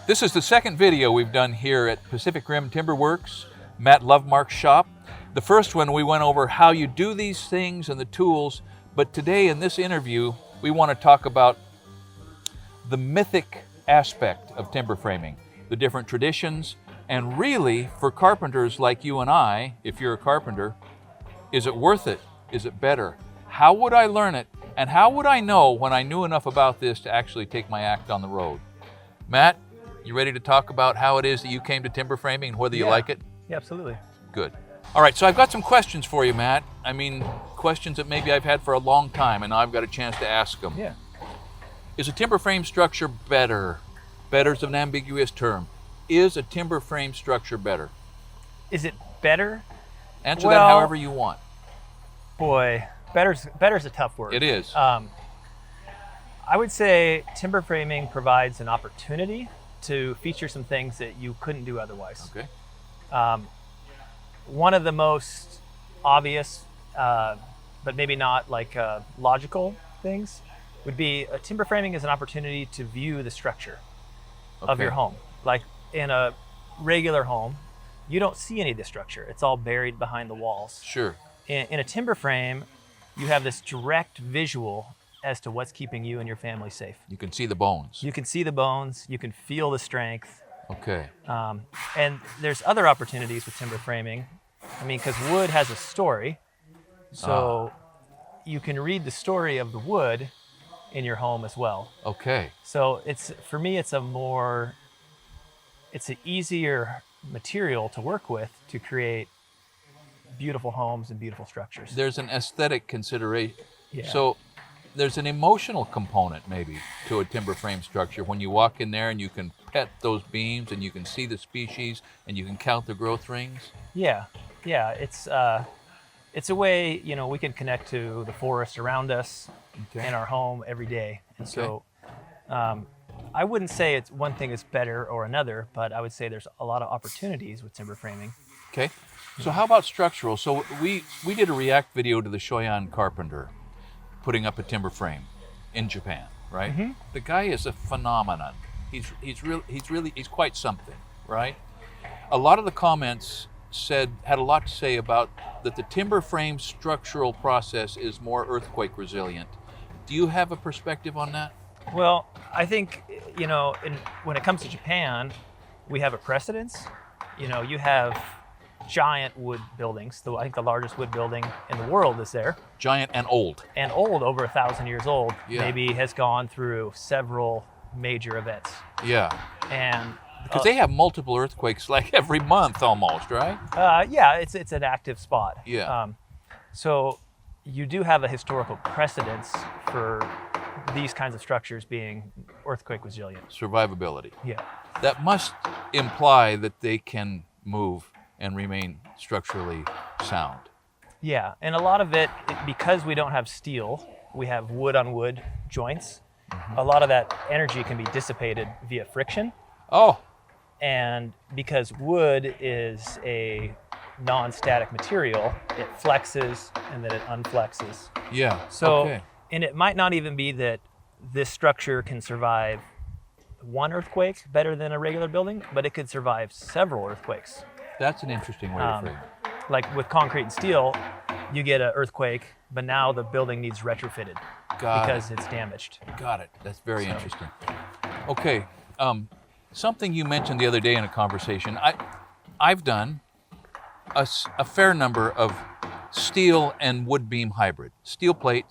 This is the second video we've done here at Pacific Rim Timber Works, Matt Lovemark's shop. The first one we went over how you do these things and the tools, but today in this interview we want to talk about the mythic aspect of timber framing, the different traditions, and really for carpenters like you and I, if you're a carpenter, is it worth it? Is it better? How would I learn it? And how would I know when I knew enough about this to actually take my act on the road? Matt, you ready to talk about how it is that you came to timber framing and whether you like it? Yeah, absolutely. Good. All right, so I've got some questions for you, Matt. I mean, questions that maybe I've had for a long time, and now I've got a chance to ask them. Yeah. Is a timber frame structure better? Better is an ambiguous term. Is a timber frame structure better? Is it better? Answer that however you want. Boy, better's a tough word. It is. I would say timber framing provides an opportunity to feature some things that you couldn't do otherwise. Okay. One of the most obvious, but maybe not like logical things, would be timber framing is an opportunity to view the structure of your home. Like in a regular home, you don't see any of the structure. It's all buried behind the walls. Sure. In a timber frame, you have this direct visual as to what's keeping you and your family safe. You can see the bones. You can see the bones, you can feel the strength. Okay. And there's other opportunities with timber framing. I mean, because wood has a story, so you can read the story of the wood in your home as well. Okay. So for me, it's an easier material to work with to create beautiful homes and beautiful structures. There's an aesthetic consideration. Yeah. So there's an emotional component maybe to a timber frame structure when you walk in there and you can pet those beams and you can see the species and you can count the growth rings. Yeah. It's a way, we can connect to the forest around us in our home every day. And so I wouldn't say it's one thing is better or another, but I would say there's a lot of opportunities with timber framing. Okay. So how about structural? So we did a react video to the Shoyan carpenter putting up a timber frame in Japan, right? Mm-hmm. The guy is a phenomenon. He's quite something, right? A lot of the comments had a lot to say about that the timber frame structural process is more earthquake resilient. Do you have a perspective on that? Well, I think, when it comes to Japan, we have a precedence. You have giant wood buildings. I think the largest wood building in the world is there. Giant and old. And old, over 1,000 years old. Yeah. Maybe has gone through several major events. Yeah. And because they have multiple earthquakes like every month almost, right? Yeah, it's an active spot. Yeah. So you do have a historical precedence for these kinds of structures being earthquake resilient. Survivability. Yeah. That must imply that they can move and remain structurally sound. Yeah, and a lot of it, because we don't have steel, we have wood on wood joints. Mm-hmm. A lot of that energy can be dissipated via friction. Oh. And because wood is a non-static material, it flexes and then it unflexes. Yeah. So, and it might not even be that this structure can survive one earthquake better than a regular building, but it could survive several earthquakes. That's an interesting way to frame it. Like with concrete and steel, you get an earthquake, but now the building needs retrofitted because it's damaged. Got it. That's very interesting. Okay. Something you mentioned the other day in a conversation. I've done a fair number of steel and wood beam hybrid. Steel plate,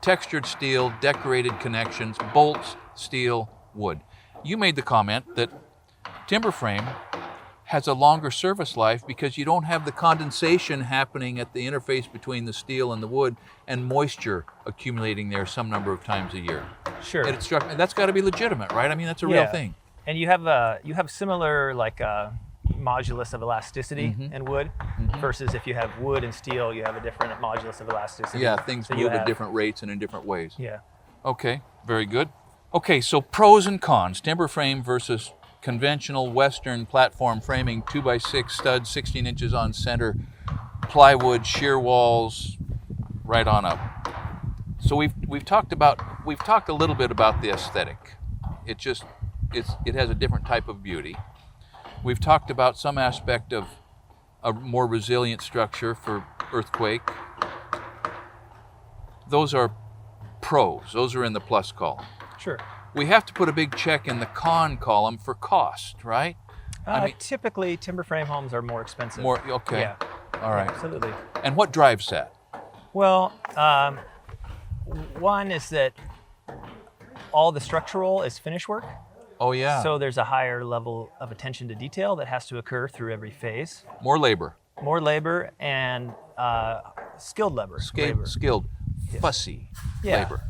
textured steel, decorated connections, bolts, steel, wood. You made the comment that timber frame has a longer service life because you don't have the condensation happening at the interface between the steel and the wood and moisture accumulating there some number of times a year. Sure. And that's got to be legitimate, right? I mean, that's a real thing. And you have similar modulus of elasticity in wood versus if you have wood and steel, you have a different modulus of elasticity. Yeah, things move at different rates and in different ways. Yeah. Okay, very good. Okay, so pros and cons, timber frame versus conventional Western platform framing, 2x6 studs, 16 inches on center, plywood, shear walls, right on up. So we've talked a little bit about the aesthetic. It just it has a different type of beauty. We've talked about some aspect of a more resilient structure for earthquake. Those are pros. Those are in the plus column. Sure. We have to put a big check in the con column for cost, right? Typically, timber frame homes are more expensive. More, okay. Yeah. All right. Absolutely. And what drives that? Well, one is that all the structural is finish work. Oh, yeah. So there's a higher level of attention to detail that has to occur through every phase. More labor. More labor and skilled labor. Skilled, fussy Yeah. labor.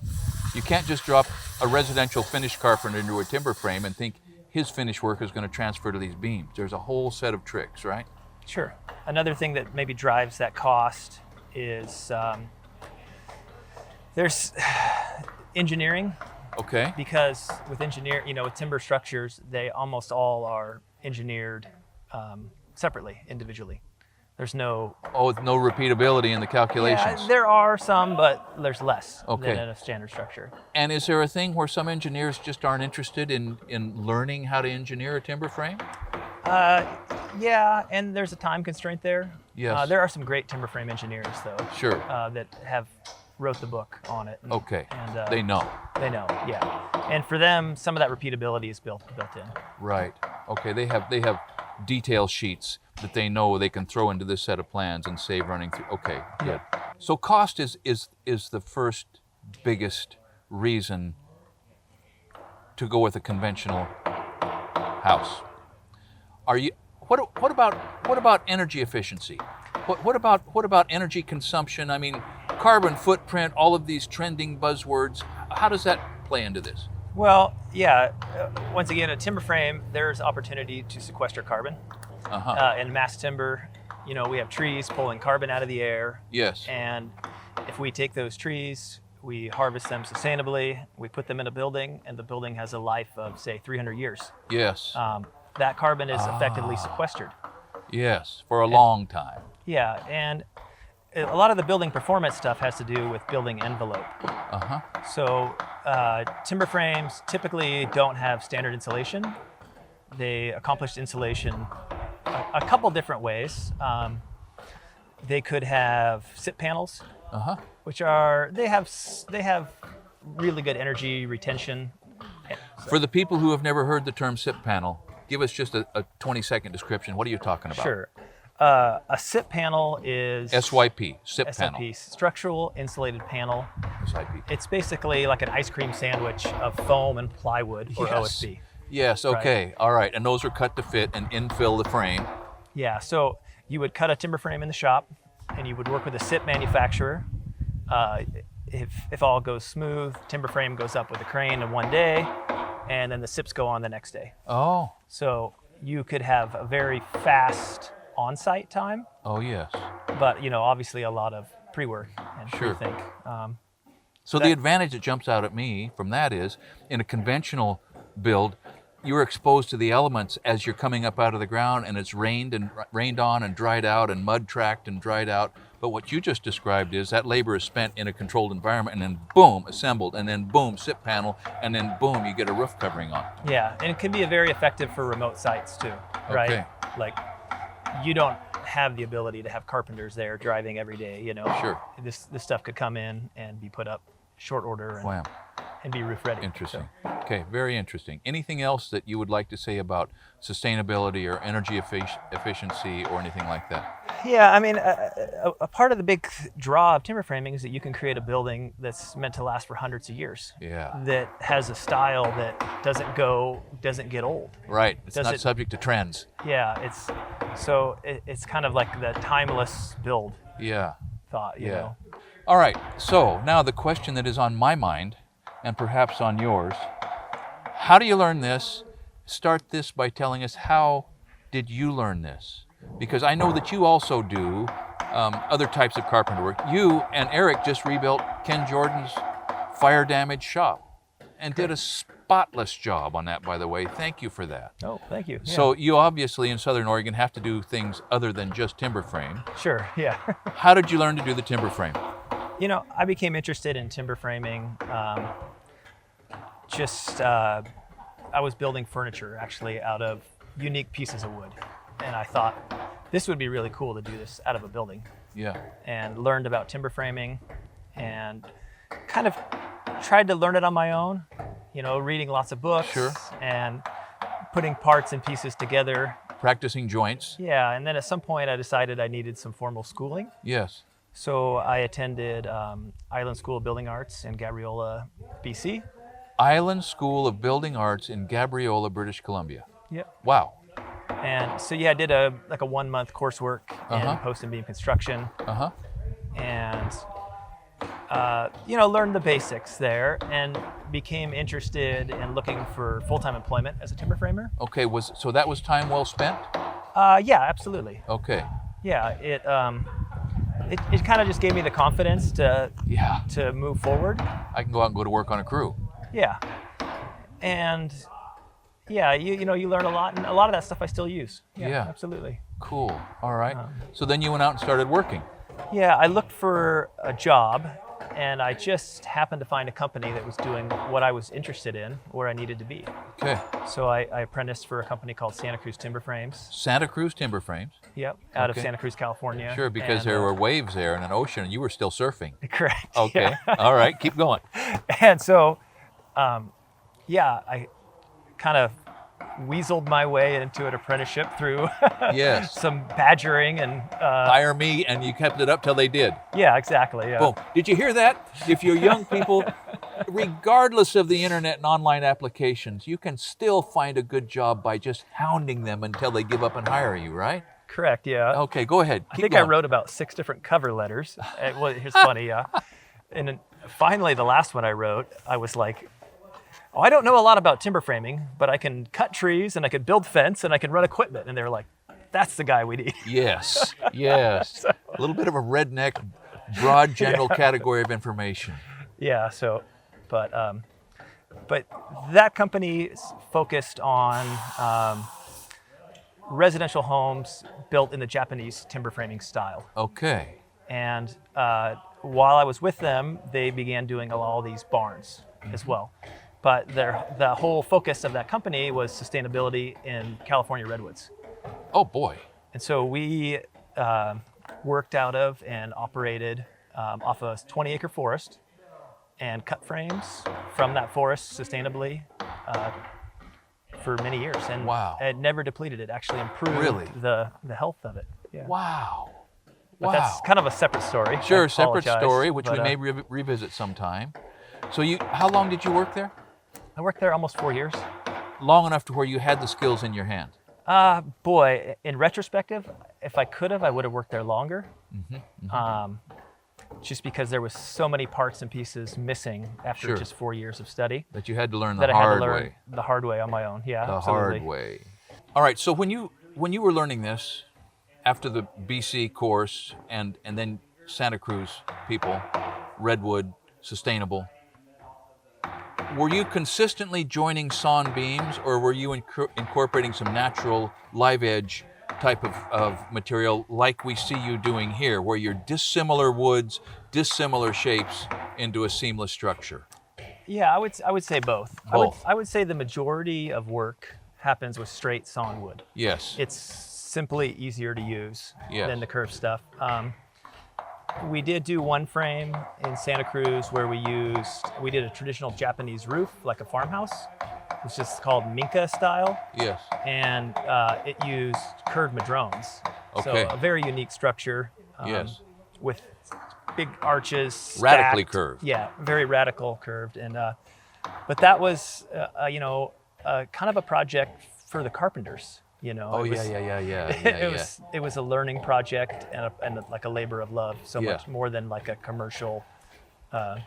You can't just drop a residential finish carpenter into a timber frame and think his finish work is going to transfer to these beams. There's a whole set of tricks, right? Sure. Another thing that maybe drives that cost is there's engineering. Okay. Because with with timber structures, they almost all are engineered separately, individually. There's no... Oh, with no repeatability in the calculations. Yeah, there are some, but there's less Okay. than in a standard structure. And is there a thing where some engineers just aren't interested in learning how to engineer a timber frame? Yeah, and there's a time constraint there. Yes. There are some great timber frame engineers, though. Sure. That have wrote the book on it. Okay. And They know. They know, yeah. And for them, some of that repeatability is built in. Right. Okay. They have detail sheets that they know they can throw into this set of plans and save running through. Okay. Good. So cost is the first biggest reason to go with a conventional house. What about energy efficiency? What about energy consumption? I mean, carbon footprint, all of these trending buzzwords. How does that play into this? Well, yeah. Once again, a timber frame, there's opportunity to sequester carbon. In mass timber, we have trees pulling carbon out of the air. Yes. And if we take those trees, we harvest them sustainably, we put them in a building, and the building has a life of, say, 300 years. Yes. That carbon is effectively sequestered. Yes, for a long time. Yeah, and a lot of the building performance stuff has to do with building envelope. So timber frames typically don't have standard insulation. They accomplish insulation a couple different ways. They could have SIP panels, which they have really good energy retention. For the people who have never heard the term SIP panel, give us just a 20-second description. What are you talking about? Sure. A SIP panel is... SYP, SIP panel. SIP, structural insulated panel. SIP. It's basically like an ice cream sandwich of foam and plywood or OSB. Yes, okay, all right. And those are cut to fit and infill the frame. Yeah, so you would cut a timber frame in the shop and you would work with a SIP manufacturer. If all goes smooth, timber frame goes up with a crane in one day, and then the SIPs go on the next day. Oh. So you could have a very fast on-site time. Oh, yes. But, obviously a lot of pre-work and pre-think. So the advantage that jumps out at me from that is, in a conventional build, you're exposed to the elements as you're coming up out of the ground, and it's rained on and dried out and mud tracked and dried out. But what you just described is that labor is spent in a controlled environment and then boom, assembled, and then boom, SIP panel, and then boom, you get a roof covering on. Yeah, and it can be very effective for remote sites too, right? Okay. Like you don't have the ability to have carpenters there driving every day, Sure. This stuff could come in and be put up short order and be roof ready. Interesting. So. Okay, very interesting. Anything else that you would like to say about sustainability or energy efficiency or anything like that? Yeah, I mean, a part of the big draw of timber framing is that you can create a building that's meant to last for hundreds of years. Yeah. That has a style that doesn't get old. Right. It's not subject to trends. Yeah, it's kind of like the timeless build. Yeah. Thought, you know. All right. So now the question that is on my mind, and perhaps on yours, how do you learn this? Start this by telling us, how did you learn this? Because I know that you also do other types of carpenter work. You and Eric just rebuilt Ken Jordan's fire damaged shop and did a spotless job on that, by the way. Thank you for that. Oh, thank you. Yeah. So you obviously in Southern Oregon have to do things other than just timber frame. Sure, yeah. How did you learn to do the timber frame? I became interested in timber framing I was building furniture actually out of unique pieces of wood. And I thought this would be really cool to do this out of a building. Yeah. And learned about timber framing and kind of tried to learn it on my own, reading lots of books. Sure. And putting parts and pieces together. Practicing joints. Yeah, and then at some point I decided I needed some formal schooling. Yes. So I attended Island School of Building Arts in Gabriola, BC. Island School of Building Arts in Gabriola, British Columbia. Yep. Wow. And so I did a 1-month coursework in post and beam construction. And learned the basics there and became interested in looking for full-time employment as a timber framer. Okay, so that was time well spent? Yeah, absolutely. Okay. Yeah, it kind of just gave me the confidence to move forward. I can go out and go to work on a crew. Yeah. And yeah, you learn a lot, and a lot of that stuff I still use. Yeah. Absolutely. Cool. All right. So then you went out and started working. Yeah, I looked for a job, and I just happened to find a company that was doing what I was interested in, where I needed to be. Okay. So I apprenticed for a company called Santa Cruz Timberframes. Santa Cruz Timberframes? Yep, out of Santa Cruz, California. Sure, because there were waves there and an ocean, and you were still surfing. Correct. Okay. Yeah. All right, keep going. And so, I kind of weaseled my way into an apprenticeship through some badgering and hire me, and you kept it up till they did. Yeah, exactly. Yeah. Boom. Did you hear that? If you're young people, regardless of the internet and online applications, you can still find a good job by just hounding them until they give up and hire you, right? Correct. Yeah. Okay, go ahead. I think I wrote about 6 different cover letters. It's funny. Yeah. And then finally, the last one I wrote, I was like, oh, I don't know a lot about timber framing, but I can cut trees and I can build fence and I can run equipment. And they were like, that's the guy we need. Yes, yes. So, a little bit of a redneck, broad general category of information. Yeah, so, but that company focused on residential homes built in the Japanese timber framing style. Okay. And while I was with them, they began doing all these barns as well. But the whole focus of that company was sustainability in California redwoods. Oh, boy. And so we worked out of and operated off a 20-acre forest and cut frames from that forest sustainably for many years. And it never depleted. It actually improved the health of it. Yeah. Wow. But that's kind of a separate story. Sure, separate story, which we may revisit sometime. So how long did you work there? I worked there almost 4 years. Long enough to where you had the skills in your hand? Boy, in retrospective, if I could have, I would have worked there longer. Just because there was so many parts and pieces missing after just 4 years of study. That you had to learn the hard way. The hard way on my own, yeah. The absolutely. hard way. All right, so when you were learning this, after the BC course and then Santa Cruz people, redwood, sustainable, were you consistently joining sawn beams, or were you incorporating some natural live edge type of material like we see you doing here, where you're dissimilar woods, dissimilar shapes into a seamless structure? Yeah, I would say both. I would say the majority of work happens with straight sawn wood. Yes. It's simply easier to use than the curved stuff. We did do one frame in Santa Cruz where we did a traditional Japanese roof, like a farmhouse. It's just called Minka style. Yes. And it used curved madrones. Okay. So a very unique structure. With big arches. Radically stacked. curved. Yeah, very radical curved. And but that was kind of a project for the carpenters. Oh, yeah. It was a learning project and like a labor of love, so much more than like a commercial.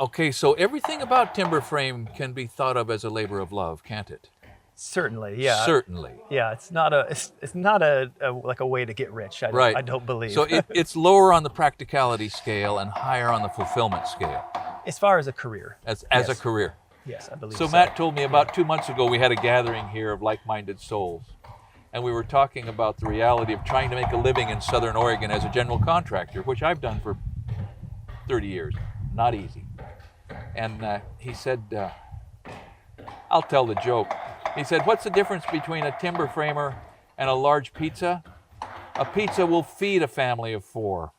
Okay, so everything about timber frame can be thought of as a labor of love, can't it? Certainly, yeah. Certainly. Yeah, it's not a like a way to get rich. I don't believe. So it's lower on the practicality scale and higher on the fulfillment scale. As far as a career. As a career. Yes, I believe so. Matt told me about 2 months ago we had a gathering here of like-minded souls. And we were talking about the reality of trying to make a living in Southern Oregon as a general contractor, which I've done for 30 years. Not easy. And he said, I'll tell the joke. He said, what's the difference between a timber framer and a large pizza? A pizza will feed a family of 4.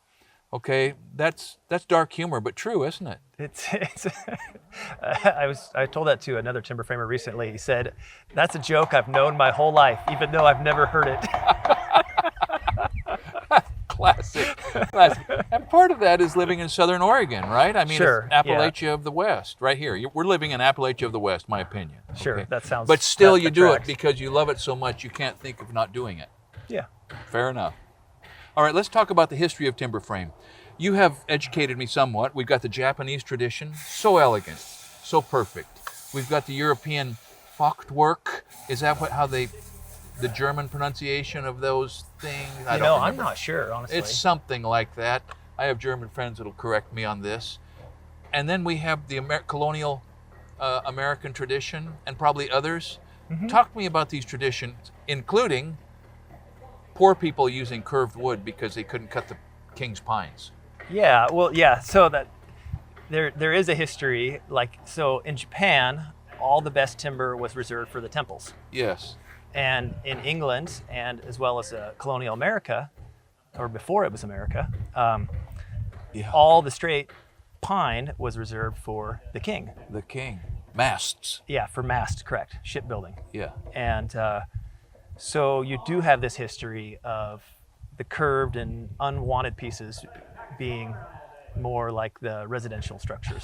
Okay, that's dark humor, but true, isn't it? It's I told that to another timber framer recently. He said, that's a joke I've known my whole life, even though I've never heard it. Classic. And part of that is living in Southern Oregon, right? I mean, sure, it's Appalachia of the West, right here. We're living in Appalachia of the West, my opinion. Sure, okay? that sounds. But still, you do tracks. it because you love it so much you can't think of not doing it. Yeah. Fair enough. All right, let's talk about the history of timber frame. You have educated me somewhat. We've got the Japanese tradition, so elegant, so perfect. We've got the European Fachwerk. Is that the German pronunciation of those things? I don't remember. I'm not sure, honestly. It's something like that. I have German friends that'll correct me on this. And then we have the colonial American tradition and probably others. Mm-hmm. Talk to me about these traditions, including poor people using curved wood because they couldn't cut the king's pines. Yeah, well, yeah. So that there is a history. So in Japan, all the best timber was reserved for the temples. Yes. And in England, and as well as colonial America, or before it was America, all the straight pine was reserved for the king. The king. Masts. Yeah, for mast, correct. Shipbuilding. Yeah. And so you do have this history of the curved and unwanted pieces being more like the residential structures.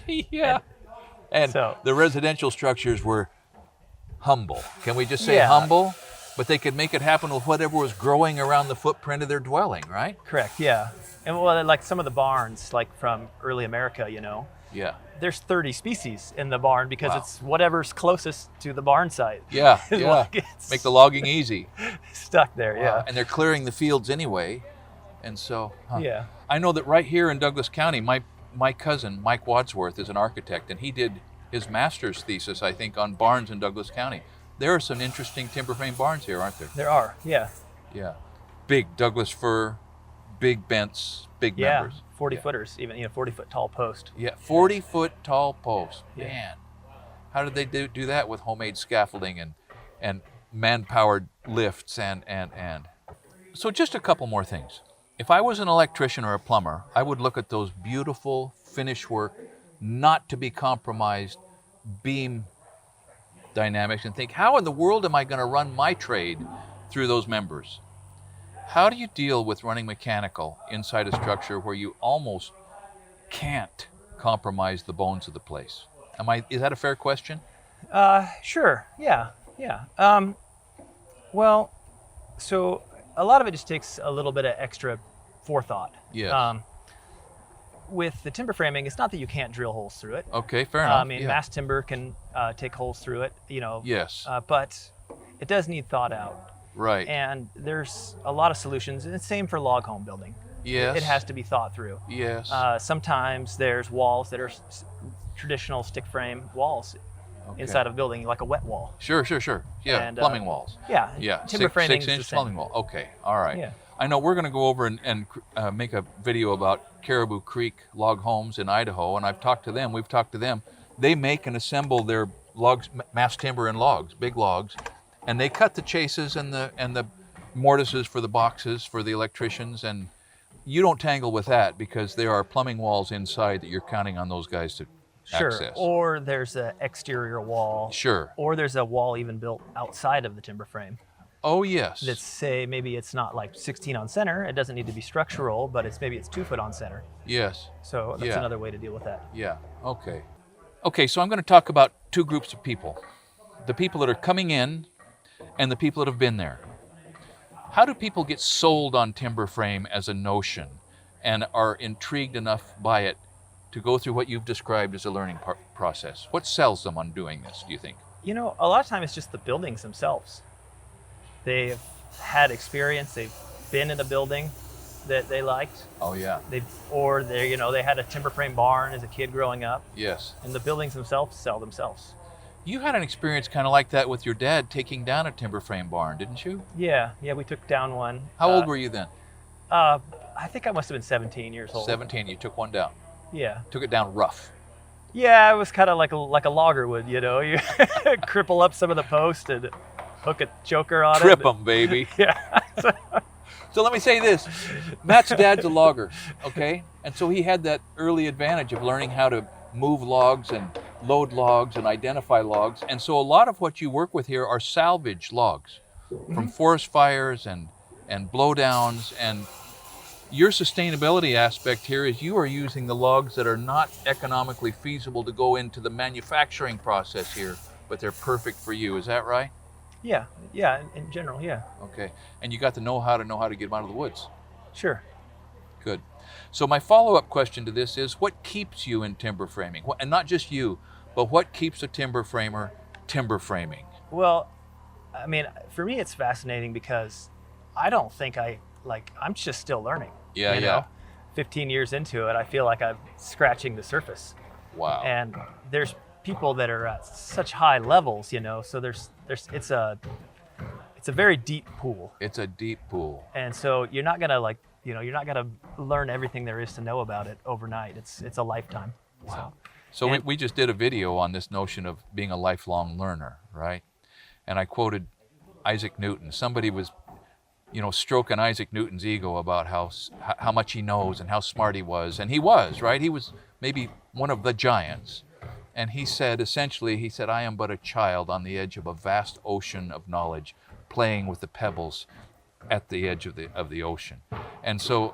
Yeah. And so, the residential structures were humble. Can we just say Yeah. humble? But they could make it happen with whatever was growing around the footprint of their dwelling, right? Correct, yeah. And well, like some of the barns, like from early America, Yeah. there's 30 species in the barn because Wow. it's whatever's closest to the barn site. Yeah, It's yeah. like it's Make the logging easy. stuck there, yeah. And they're clearing the fields anyway. And so, Yeah. I know that right here in Douglas County, my cousin, Mike Wadsworth, is an architect, and he did his master's thesis, I think, on barns in Douglas County. There are some interesting timber frame barns here, aren't there? There are, yeah. Yeah. Big Douglas fir, big bents, big Yeah, members. 40 footers, even 40-foot tall post. Yeah, 40-foot tall posts. Yeah. Man, how did they do that with homemade scaffolding and man-powered lifts and. So just a couple more things. If I was an electrician or a plumber, I would look at those beautiful finish work, not to be compromised beam dynamics and think, how in the world am I going to run my trade through those members? How do you deal with running mechanical inside a structure where you almost can't compromise the bones of the place? Is that a fair question? Sure, yeah. Well, so a lot of it just takes a little bit of extra forethought. Yes. With the timber framing, it's not that you can't drill holes through it. Okay, fair enough. I mean, yeah. mass timber can take holes through it, Yes. but it does need thought out. Right. And there's a lot of solutions, and it's same for log home building. Yes. It has to be thought through. Yes. Sometimes there's walls that are traditional stick frame walls inside of a building, like a wet wall. Sure. Yeah, And, plumbing walls. Yeah. Yeah, Timber framing is the 6-inch same. plumbing wall. Okay, all right. Yeah. I know we're going to go over and make a video about Caribou Creek log homes in Idaho, and I've talked to them. We've talked to them. They make and assemble their logs, mass timber and logs, big logs, and they cut the chases and the mortises for the boxes for the electricians, and you don't tangle with that because there are plumbing walls inside that you're counting on those guys to access. Or there's an exterior wall. Sure. Or there's a wall even built outside of the timber frame. Oh, yes. That's, say, maybe it's not like 16 on center. It doesn't need to be structural, but it's 2 foot on center. Yes. So that's Yeah. another way to deal with that. Yeah, okay. Okay, so I'm going to talk about two groups of people. The people that are coming in and the people that have been there. How do people get sold on timber frame as a notion and are intrigued enough by it to go through what you've described as a learning process? What sells them on doing this, do you think? A lot of time it's just the buildings themselves. They've had experience. They've been in a building that they liked. Oh, yeah. They had a timber frame barn as a kid growing up, Yes. and the buildings themselves sell themselves. You had an experience kind of like that with your dad taking down a timber frame barn, didn't you? Yeah, we took down one. How old were you then? I think I must have been 17 years old. 17, you took one down. Yeah. Took it down rough. Yeah, it was kind of like a logger would, you know. You cripple up some of the post and hook a choker on Trip it. them, baby. Yeah. So let me say this. Matt's dad's a logger, okay? And so he had that early advantage of learning how to move logs and load logs and identify logs. And so a lot of what you work with here are salvage logs from forest fires and blowdowns. And your sustainability aspect here is you are using the logs that are not economically feasible to go into the manufacturing process here, but they're perfect for you. Is that right? Yeah, in general, yeah. Okay. And you got to know how to get them out of the woods. Sure. Good. So my follow-up question to this is, what keeps you in timber framing? And not just you, but what keeps a timber framer timber framing? Well, I mean, for me, it's fascinating because I don't think I'm just still learning. Yeah, you know? 15 years into it, I feel like I'm scratching the surface. Wow. And there's people that are at such high levels, you know, so it's a very deep pool. It's a deep pool. And so you're not gonna you're not gonna learn everything there is to know about it overnight. It's a lifetime. Wow. So we just did a video on this notion of being a lifelong learner, right? And I quoted Isaac Newton. Somebody was, stroking Isaac Newton's ego about how much he knows and how smart he was. And he was, right? He was maybe one of the giants. And he said, essentially, I am but a child on the edge of a vast ocean of knowledge, playing with the pebbles at the edge of the ocean. And so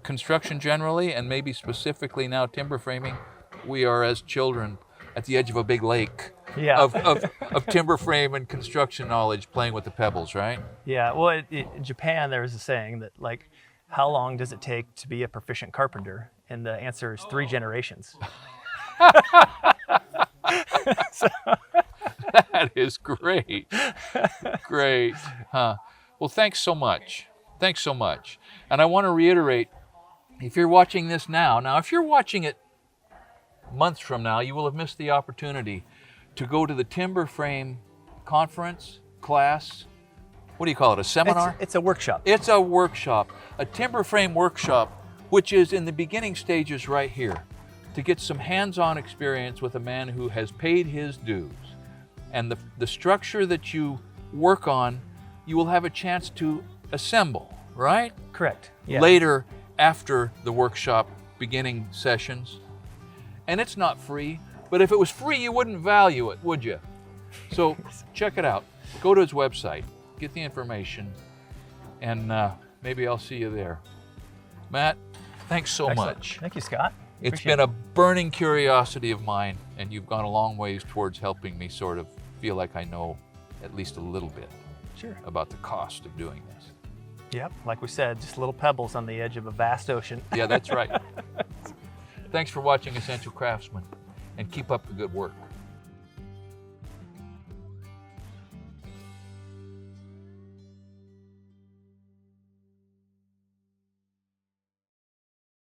construction generally, and maybe specifically now timber framing, we are as children at the edge of a big lake of timber frame and construction knowledge, playing with the pebbles, right? Yeah, well, in Japan, there's a saying that, like, how long does it take to be a proficient carpenter? And the answer is 3 generations. That is great. Great. Huh. Well, thanks so much. And I want to reiterate, if you're watching this now, if you're watching it months from now, you will have missed the opportunity to go to the Timberframe conference, class. What do you call it, a seminar? It's a workshop. It's a workshop, a Timberframe workshop, which is in the beginning stages right here, to get some hands-on experience with a man who has paid his dues. And the structure that you work on, you will have a chance to assemble, right? Correct. Yeah. Later, after the workshop beginning sessions. And it's not free, but if it was free, you wouldn't value it, would you? So check it out. Go to his website, get the information, and maybe I'll see you there. Matt, thanks so Excellent. much. Thank you, Scott. It's been a burning curiosity of mine, and you've gone a long ways towards helping me sort of feel like I know at least a little bit about the cost of doing this. Yep, like we said, just little pebbles on the edge of a vast ocean. Yeah, that's right. Thanks for watching Essential Craftsman, and keep up the good work.